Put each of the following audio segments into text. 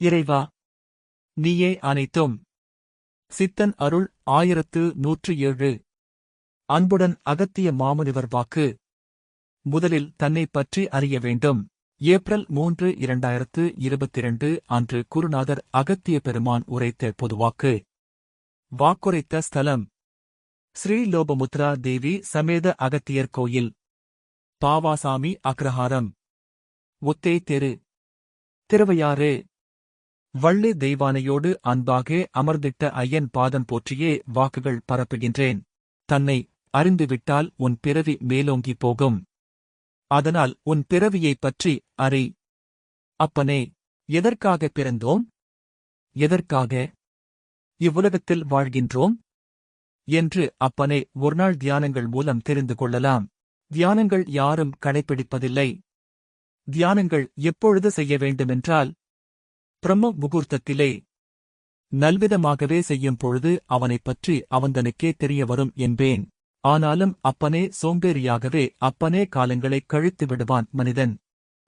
இறைவா, நீயே அனைத்தும். சித்தன் அருள் 1107. அன்புடன் அகத்திய மாமுனிவர் வாக்கு. முதலில் தன்னைப் பற்றி அறிய வேண்டும். ஏப்ரல் 3, 2022 அன்று குருநாதர் அகத்திய பெருமான் உரைத்த பொதுவாக்கு. வாக்குரைத்த ஸ்தலம் ஸ்ரீ லோபமுத்ரா தேவி சமேத அகத்தியர் கோயில், பாவாசாமி அக்ரஹாரம், ஒத்தே தெரு, திருவையாறு. வள்ளி தெய்வானையோடு அன்பாக அமர்ந்திட்ட ஐயன் பாதம் போற்றியே வாக்குகள் பரப்புகின்றேன். தன்னை அறிந்துவிட்டால் உன் பிறவி மேலோங்கி போகும். அதனால் உன் பிறவியைப் பற்றி அறி. அப்பனே, எதற்காக பிறந்தோம்? எதற்காக இவ்வுலகத்தில் வாழ்கின்றோம் என்று அப்பனே ஒருநாள் தியானங்கள் மூலம் தெரிந்து கொள்ளலாம். தியானங்கள் யாரும் கடைப்பிடிப்பதில்லை. தியானங்கள் எப்பொழுது செய்ய வேண்டுமென்றால், பிரம்ம முகூர்த்தத்திலே. நல்விதமாகவே செய்யும் பொழுது அவனைப் பற்றி அவந்தனுக்கே தெரிய வரும் என்பேன். ஆனாலும் அப்பனே சோம்பேறியாகவே அப்பனே காலங்களைக் கழித்து விடுவான் மனிதன்.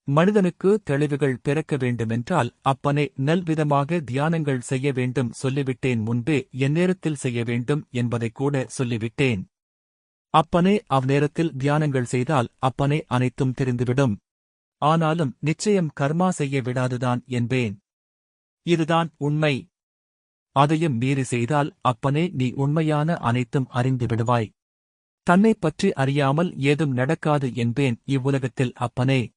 மனிதனுக்கு தெளிவுகள் பிறக்க வேண்டுமென்றால் அப்பனே நல்விதமாக தியானங்கள் செய்ய வேண்டும் சொல்லிவிட்டேன். முன்பே எந்நேரத்தில் செய்ய வேண்டும் என்பதைக் கூட சொல்லிவிட்டேன். அப்பனே அவ்நேரத்தில் தியானங்கள் செய்தால் அப்பனே அனைத்தும் தெரிந்துவிடும். ஆனாலும் நிச்சயம் கர்மா செய்ய விடாதுதான் என்பேன். இதுதான் உண்மை. அதையும் மீறி செய்தால் அப்பனே நீ உண்மையான அனைத்தும் அறிந்து விடுவாய். தன்னைப் பற்றி அறியாமல் ஏதும் நடக்காது என்பேன் இவ்வுலகத்தில் அப்பனே.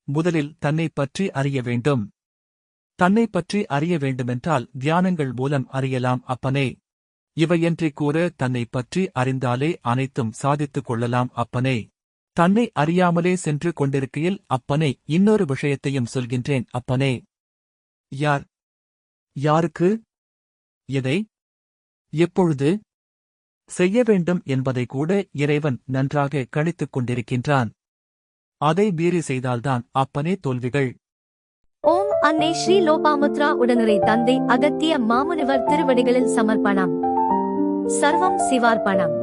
முதலில் தன்னைப் பற்றி அறிய வேண்டும். தன்னைப் பற்றி அறிய வேண்டுமென்றால் தியானங்கள் மூலம் அறியலாம் அப்பனே. இவையன்றி கூற தன்னைப் பற்றி அறிந்தாலே அனைத்தும் சாதித்துக் கொள்ளலாம் அப்பனே. தன்னை அறியாமலே சென்று கொண்டிருக்கையில் அப்பனே இன்னொரு விஷயத்தையும் சொல்கின்றேன் அப்பனே. யார்? யாருக்கு? எதை? எப்பொழுது செய்ய வேண்டும் என்பதை கூட இறைவன் நன்றாக கணித்துக் கொண்டிருக்கின்றான். அதை மீறி செய்தால்தான் அப்பனே தோல்விகள். ஓம் அன்னை ஸ்ரீ லோபாமுத்ரா உடனுரை தந்தை அகத்திய மாமுனிவர் திருவடிகளில் சமர்ப்பணம். சர்வம் சிவார்ப்பணம்.